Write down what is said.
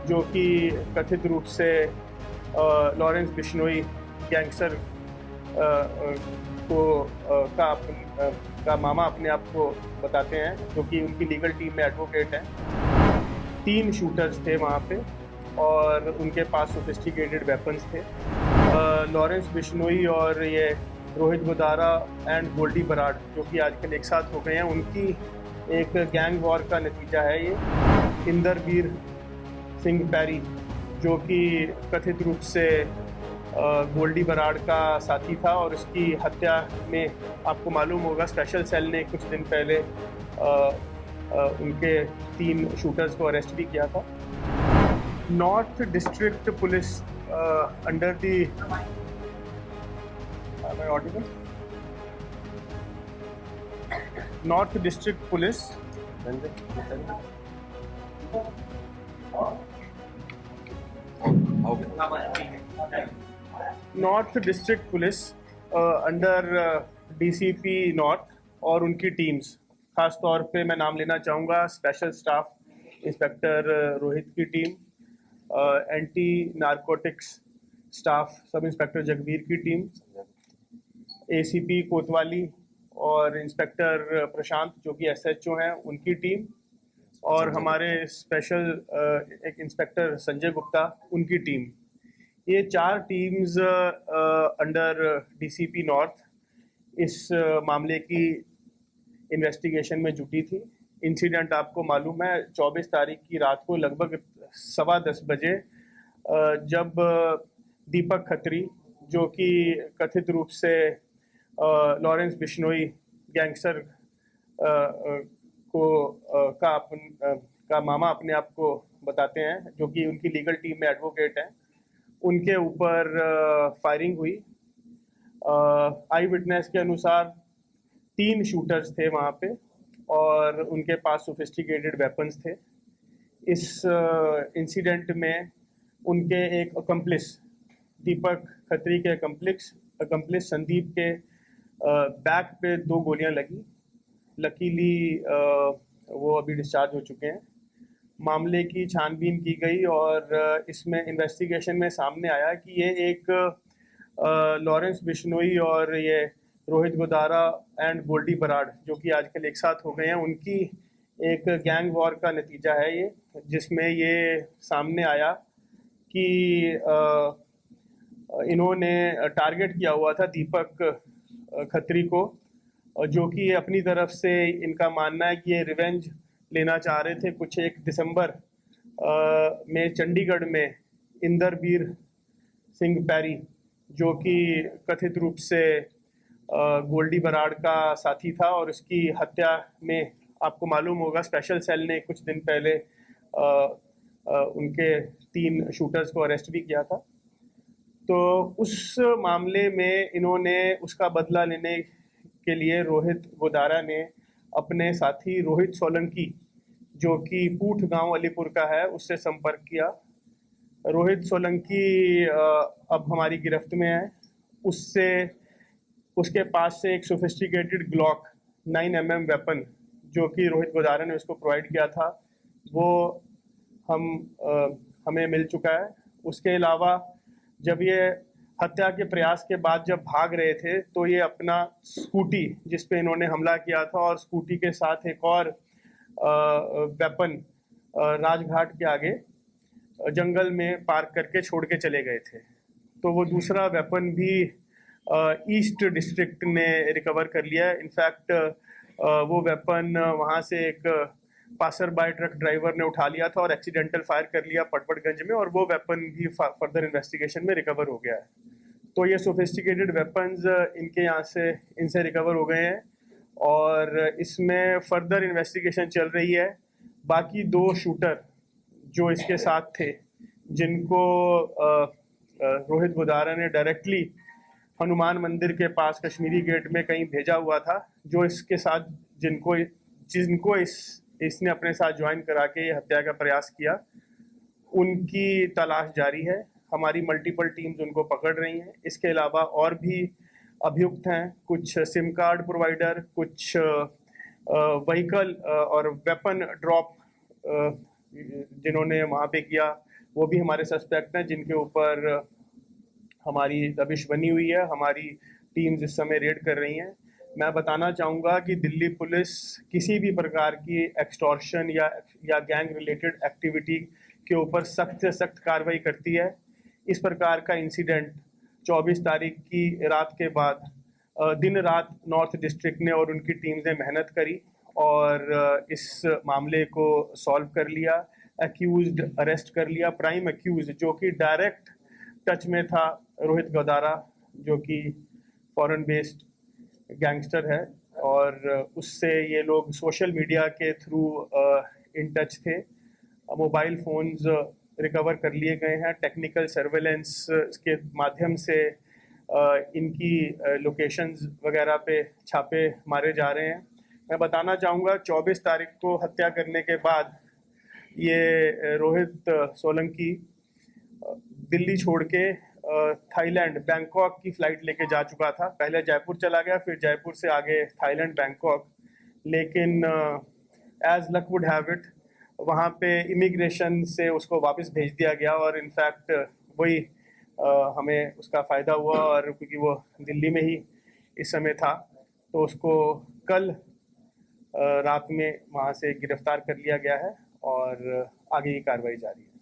जो कि कथित रूप से लॉरेंस बिश्नोई गैंगस्टर का मामा अपने आप को बताते हैं, जो कि उनकी लीगल टीम में एडवोकेट हैं। 3 शूटर्स थे वहाँ पे और उनके पास सोफिस्टिकेटेड वेपन्स थे। लॉरेंस बिश्नोई और ये रोहित गोदारा एंड गोल्डी बराड़, जो कि आजकल एक साथ हो गए हैं, उनकी एक गैंग वॉर का नतीजा है ये। इंदरबीर सिंह पैरी, जो कि कथित रूप से गोल्डी बराड़ का साथी था और उसकी हत्या में आपको मालूम होगा स्पेशल सेल ने कुछ दिन पहले उनके 3 शूटर्स को अरेस्ट भी किया था। North district police under the north district police north district police under DCP north और उनकी टीम्स, खास तौर पे मैं नाम लेना चाहूँगा स्पेशल स्टाफ इंस्पेक्टर रोहित की team, anti narcotics staff sub inspector Jagbir की टीम, एसीपी कोतवाली और इंस्पेक्टर प्रशांत जो कि एसएचओ हैं उनकी टीम, और हमारे स्पेशल एक इंस्पेक्टर संजय गुप्ता उनकी टीम। ये 4 टीम्स अंडर डीसीपी नॉर्थ इस मामले की इन्वेस्टिगेशन में जुटी थी। इंसिडेंट आपको मालूम है 24 तारीख की रात को लगभग 10:15 बजे, जब दीपक खत्री, जो कि कथित रूप से लॉरेंस बिश्नोई गैंगस्टर का मामा अपने आप को बताते हैं, जो कि उनकी लीगल टीम में एडवोकेट हैं, उनके ऊपर फायरिंग हुई। आई विटनेस के अनुसार 3 शूटर्स थे वहाँ पे और उनके पास सोफिस्टिकेटेड वेपन्स थे। इस इंसिडेंट में उनके एक अकम्प्लिस, दीपक खत्री के अकम्प्लिस संदीप के बैक पे 2 गोलियां लगी। लकीली वो अभी डिस्चार्ज हो चुके हैं। मामले की छानबीन की गई और इसमें इन्वेस्टिगेशन में सामने आया कि ये एक लॉरेंस बिश्नोई और ये रोहित गोदारा एंड गोल्डी बराड़, जो कि आजकल एक साथ हो गए हैं, उनकी एक गैंग वॉर का नतीजा है ये, जिसमें ये सामने आया कि इन्होंने टारगेट किया हुआ था दीपक खत्री को, जो कि अपनी तरफ से इनका मानना है कि ये रिवेंज लेना चाह रहे थे। कुछ 1 दिसंबर में चंडीगढ़ में इंदरबीर सिंह पैरी, जो कि कथित रूप से गोल्डी बराड़ का साथी था और उसकी हत्या में आपको मालूम होगा स्पेशल सेल ने कुछ दिन पहले उनके 3 शूटर्स को अरेस्ट भी किया था। तो उस मामले में इन्होंने उसका बदला लेने के लिए रोहित गोदारा ने अपने साथी रोहित सोलंकी, जो कि पूठ गांव अलीपुर का है, उससे संपर्क किया। रोहित सोलंकी अब हमारी गिरफ्त में है। उसके पास से एक सोफिस्टिकेटेड ग्लॉक 9mm वेपन, जो कि रोहित गोदारा ने उसको प्रोवाइड किया था, वो हमें मिल चुका है। उसके अलावा जब ये हत्या के प्रयास के बाद जब भाग रहे थे तो ये अपना स्कूटी, जिस पे इन्होंने हमला किया था, और स्कूटी के साथ एक और वेपन राजघाट के आगे जंगल में पार्क करके छोड़ के चले गए थे। तो वो दूसरा वेपन भी ईस्ट डिस्ट्रिक्ट ने रिकवर कर लिया है। इनफैक्ट वो वेपन वहाँ से एक पासर बाय ट्रक ड्राइवर ने उठा लिया था और एक्सीडेंटल फायर कर लिया पटपड़गंज में, और वो वेपन भी फर्दर इन्वेस्टिगेशन में रिकवर हो गया है। तो ये सोफिस्टिकेटेड वेपन्स इनके यहाँ से इनसे रिकवर हो गए हैं और इसमें फर्दर इन्वेस्टिगेशन चल रही है। बाकी 2 शूटर जो इसके साथ थे, जिनको रोहित गोदारा ने डायरेक्टली हनुमान मंदिर के पास कश्मीरी गेट में कहीं भेजा हुआ था, जो इसके साथ जिनको इसने अपने साथ ज्वाइन करा के ये हत्या का प्रयास किया, उनकी तलाश जारी है। हमारी मल्टीपल टीम्स उनको पकड़ रही हैं। इसके अलावा और भी अभियुक्त हैं, कुछ सिम कार्ड प्रोवाइडर, कुछ व्हीकल और वेपन ड्रॉप जिन्होंने वहाँ पे किया, वो भी हमारे सस्पेक्ट हैं जिनके ऊपर हमारी दबिश बनी हुई है। हमारी टीम्स इस समय रेड कर रही हैं। मैं बताना चाहूँगा कि दिल्ली पुलिस किसी भी प्रकार की एक्सटॉर्शन या गैंग रिलेटेड एक्टिविटी के ऊपर सख्त से सख्त कार्रवाई करती है। इस प्रकार का इंसिडेंट 24 तारीख की रात के बाद दिन रात नॉर्थ डिस्ट्रिक्ट ने और उनकी टीम्स ने मेहनत करी और इस मामले को सॉल्व कर लिया, एक्यूज्ड अरेस्ट कर लिया। प्राइम एक्यूज जो कि डायरेक्ट टच में था रोहित गौदारा, जो कि फॉरेन बेस्ड गैंगस्टर है, और उससे ये लोग सोशल मीडिया के थ्रू इन टच थे। मोबाइल फ़ोन्स रिकवर कर लिए गए हैं। टेक्निकल सर्वेलेंस के माध्यम से इनकी लोकेशंस वगैरह पे छापे मारे जा रहे हैं। मैं बताना चाहूँगा 24 तारीख को हत्या करने के बाद ये रोहित सोलंकी दिल्ली छोड़ के थाईलैंड बैंकॉक की फ़्लाइट लेके जा चुका था। पहले जयपुर चला गया, फिर जयपुर से आगे थाईलैंड बैंकॉक। लेकिन as luck would have it, वहाँ पे इमिग्रेशन से उसको वापस भेज दिया गया और इनफैक्ट वही हमें उसका फ़ायदा हुआ, और क्योंकि वो दिल्ली में ही इस समय था तो उसको कल रात में वहाँ से गिरफ्तार कर लिया गया है और आगे की कार्रवाई जारी है।